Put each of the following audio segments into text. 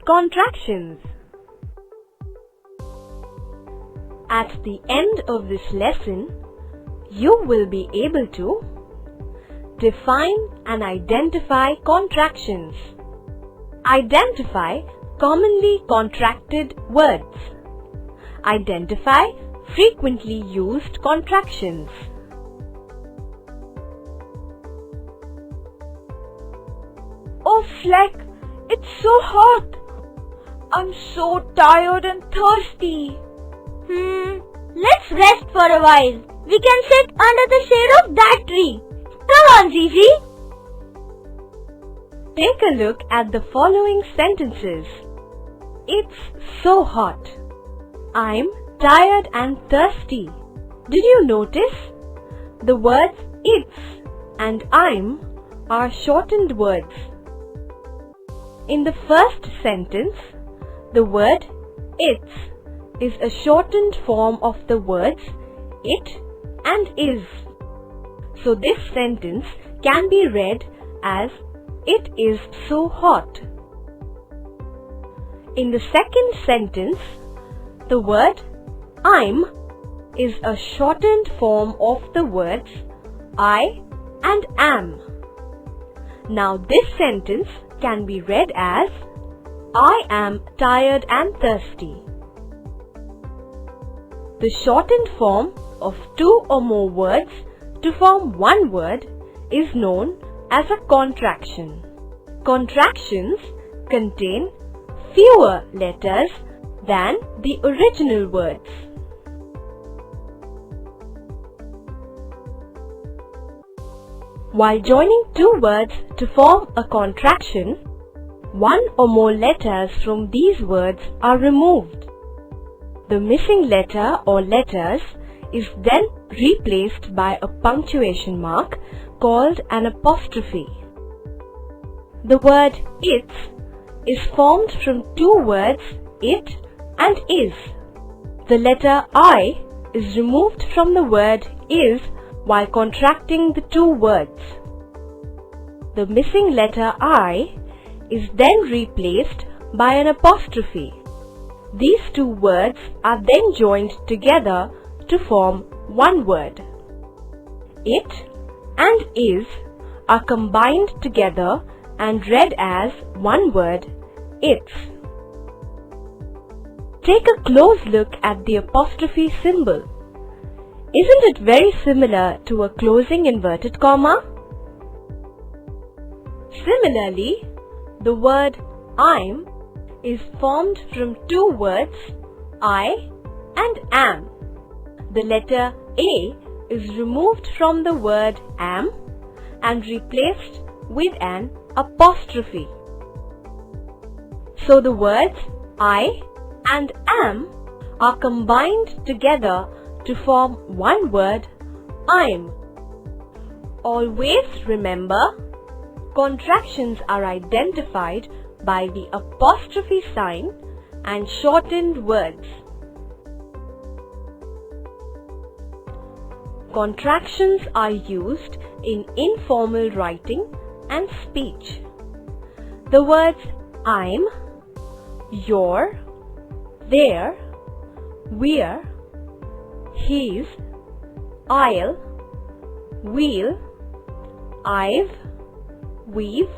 contractions. At the end of this lesson, you will be able to define and identify contractions. Identify commonly contracted words. Identify frequently used contractions. Oh Fleck, it's so hot. I'm so tired and thirsty. Let's rest for a while. We can sit under the shade of that tree. Come on, Zizi. Take a look at the following sentences. It's so hot. I'm tired and thirsty. Did you notice? The words it's and I'm are shortened words. In the first sentence, the word it's is a shortened form of the words it and is. So this sentence can be read as it is so hot. In the second sentence, the word I'm is a shortened form of the words I and am. Now this sentence can be read as I am tired and thirsty. The shortened form of two or more words to form one word is known as a contraction. Contractions contain fewer letters than the original words. While joining two words to form a contraction, one or more letters from these words are removed. The missing letter or letters is then replaced by a punctuation mark called an apostrophe. The word it's is formed from two words it and is. The letter I is removed from the word is while contracting the two words. The missing letter I is then replaced by an apostrophe. These two words are then joined together to form one word. It and is are combined together and read as one word, it's. Take a close look at the apostrophe symbol. Isn't it very similar to a closing inverted comma? Similarly, the word I'm is formed from two words I and am. The letter A is removed from the word am and replaced with an apostrophe. So the words I and am are combined together to form one word, I'm. Always remember, contractions are identified by the apostrophe sign and shortened words. Contractions are used in informal writing and speech. The words I'm, you're, there, we're, he's, I'll, we'll, I've, we've,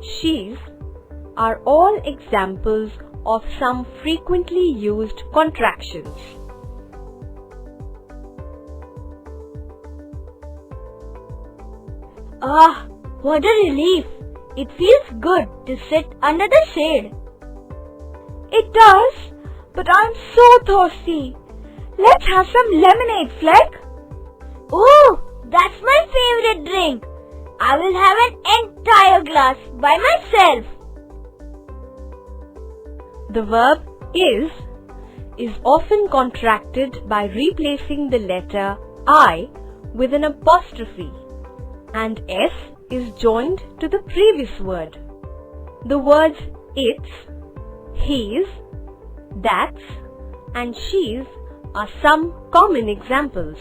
she's are all examples of some frequently used contractions. Ah, what a relief! It feels good to sit under the shade. It does, but I'm so thirsty. Let's have some lemonade, Fleck. Ooh, that's my favorite drink. I will have an entire glass by myself. The verb is often contracted by replacing the letter I with an apostrophe, and S is joined to the previous word. The words it's, he's, that's, and she's are some common examples.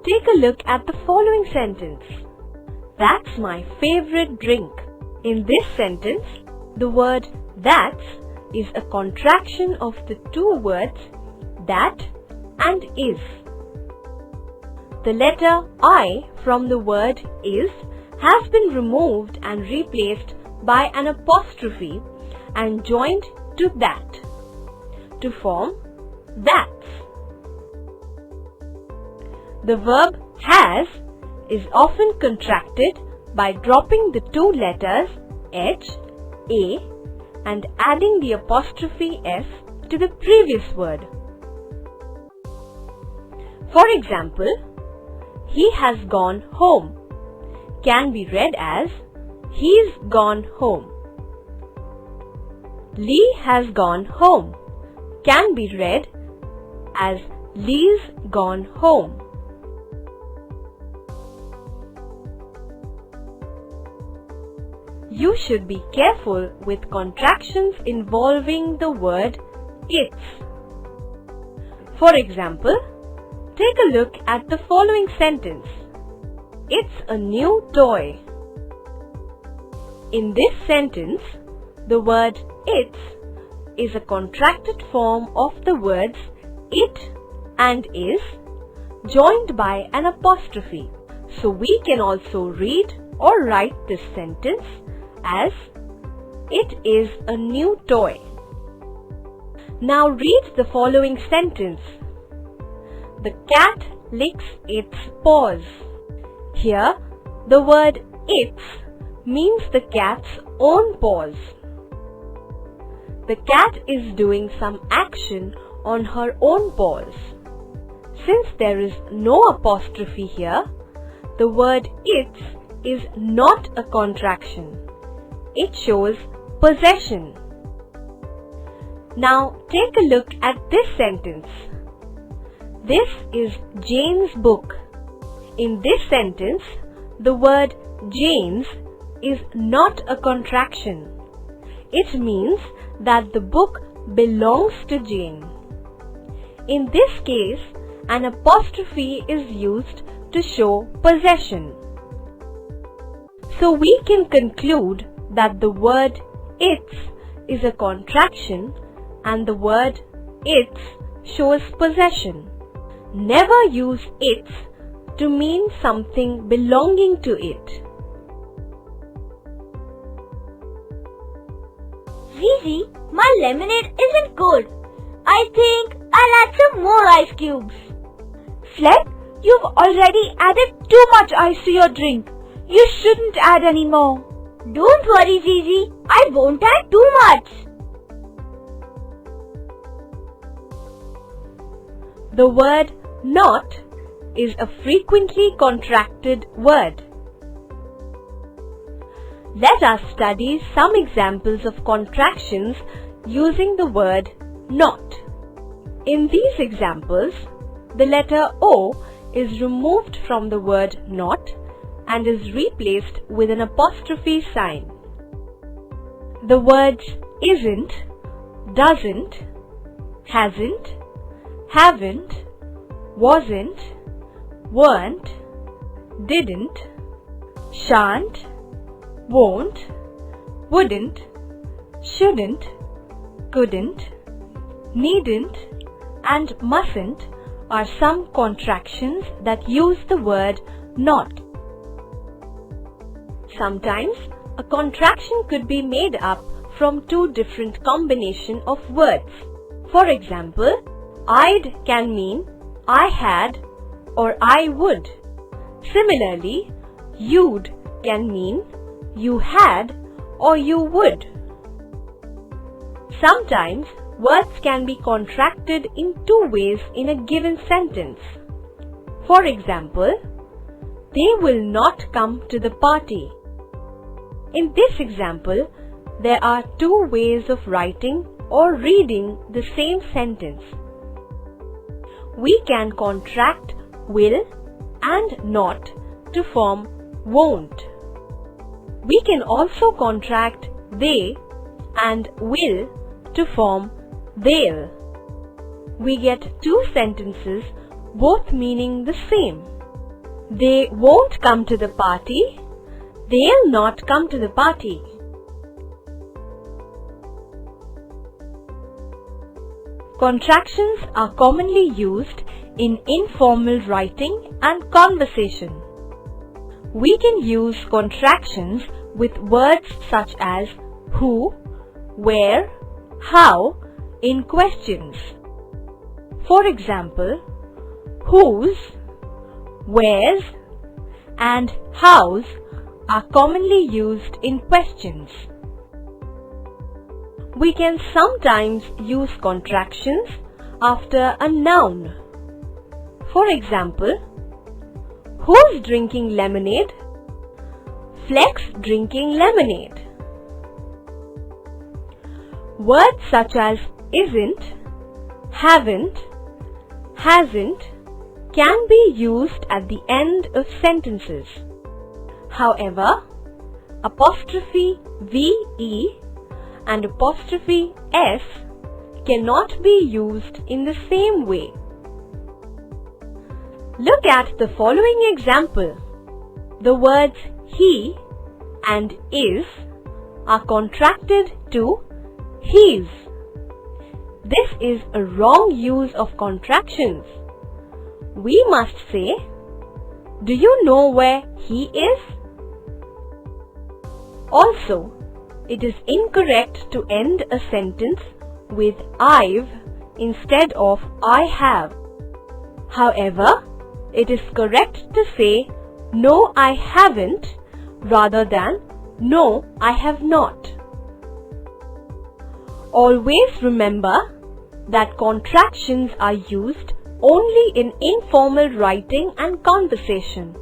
Take a look at the following sentence. That's my favorite drink. In this sentence, The word that's is a contraction of the two words that and is. The letter I from the word is has been removed and replaced by an apostrophe and joined to that to form that's. The verb has is often contracted by dropping the two letters H, A and adding the apostrophe S to the previous word. For example, he has gone home can be read as he's gone home. Lee has gone home can be read as Lee's gone home. You should be careful with contractions involving the word it's. For example, take a look at the following sentence. It's a new toy. In this sentence, the word it's is a contracted form of the words it and is joined by an apostrophe. So we can also read or write this sentence as it is a new toy. Now read the following sentence. The cat licks its paws. Here, the word its means the cat's own paws. The cat is doing some action on her own paws. Since there is no apostrophe here, the word its is not a contraction. It shows possession. Now take a look at this sentence. This is Jane's book. In this sentence, the word Jane's is not a contraction. It means that the book belongs to Jane. In this case, an apostrophe is used to show possession. So we can conclude that the word its is a contraction and the word its shows possession. Never use its to mean something belonging to it. Zizi, my lemonade isn't good. I think I'll add some more ice cubes. Fleck, you've already added too much ice to your drink. You shouldn't add any more. Don't worry, Zizi. I won't add too much. The word not is a frequently contracted word. Let us study some examples of contractions using the word not. In these examples, the letter O is removed from the word not and is replaced with an apostrophe sign. The words isn't, doesn't, hasn't, haven't, wasn't, weren't, didn't, shan't, won't, wouldn't, shouldn't, couldn't, needn't, and mustn't are some contractions that use the word not. Sometimes a contraction could be made up from two different combinations of words. For example, I'd can mean I had or I would. Similarly, you'd can mean you had or you would. Sometimes words can be contracted in two ways in a given sentence. For example, they will not come to the party. In this example, there are two ways of writing or reading the same sentence. We can contract will and not to form won't. We can also contract they and will to form they'll. We get two sentences both meaning the same. They won't come to the party. They'll not come to the party. Contractions are commonly used in informal writing and conversation. We can use contractions with words such as who, where, how in questions. For example, whose, where's and how's are commonly used in questions. We can sometimes use contractions after a noun. For example, who's drinking lemonade? Flex drinking lemonade. Words such as isn't, haven't, hasn't can be used at the end of sentences. However, apostrophe VE and apostrophe S cannot be used in the same way. Look at the following example. The words he and is are contracted to his. This is a wrong use of contractions. We must say, do you know where he is? Also, it is incorrect to end a sentence with I've instead of I have. However, it is correct to say no, I haven't rather than no, I have not. Always remember that contractions are used only in informal writing and conversation.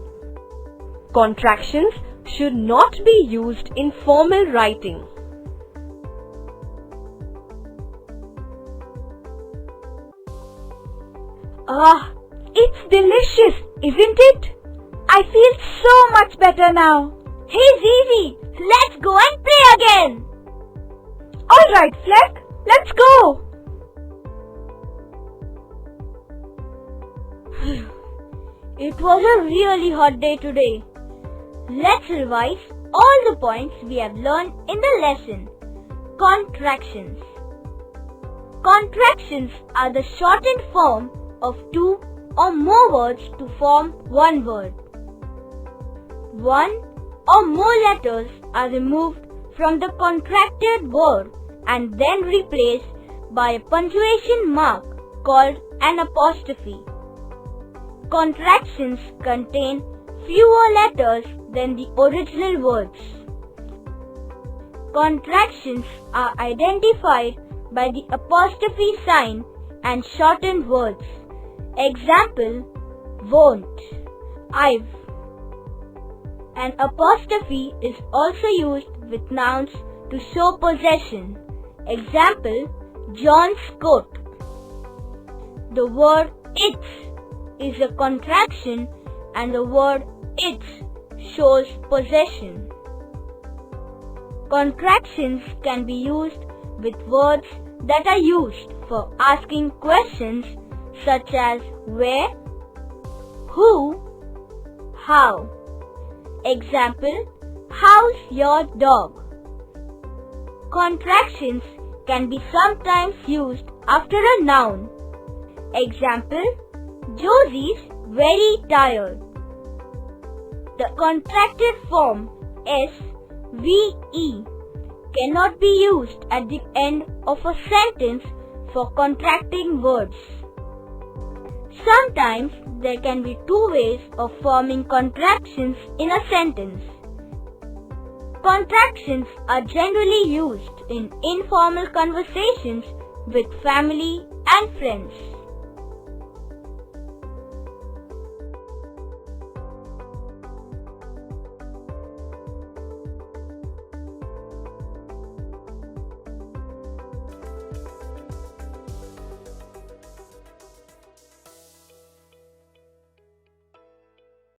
Contractions should not be used in formal writing. It's delicious, isn't it? I feel so much better now. Hey Zizi, let's go and play again. Alright, Fleck, let's go. It was a really hot day today. Let's revise all the points we have learned in the lesson. Contractions. Contractions are the shortened form of two or more words to form one word. One or more letters are removed from the contracted word and then replaced by a punctuation mark called an apostrophe. Contractions contain fewer letters than the original words. Contractions are identified by the apostrophe sign and shortened words. Example, won't, I've. An apostrophe is also used with nouns to show possession. Example, John's coat. The word its is a contraction and the word its shows possession. Contractions can be used with words that are used for asking questions such as where, who, how. Example, how's your dog? Contractions can be sometimes used after a noun. Example, Josie's very tired. The contracted form SVE cannot be used at the end of a sentence for contracting words. Sometimes there can be two ways of forming contractions in a sentence. Contractions are generally used in informal conversations with family and friends.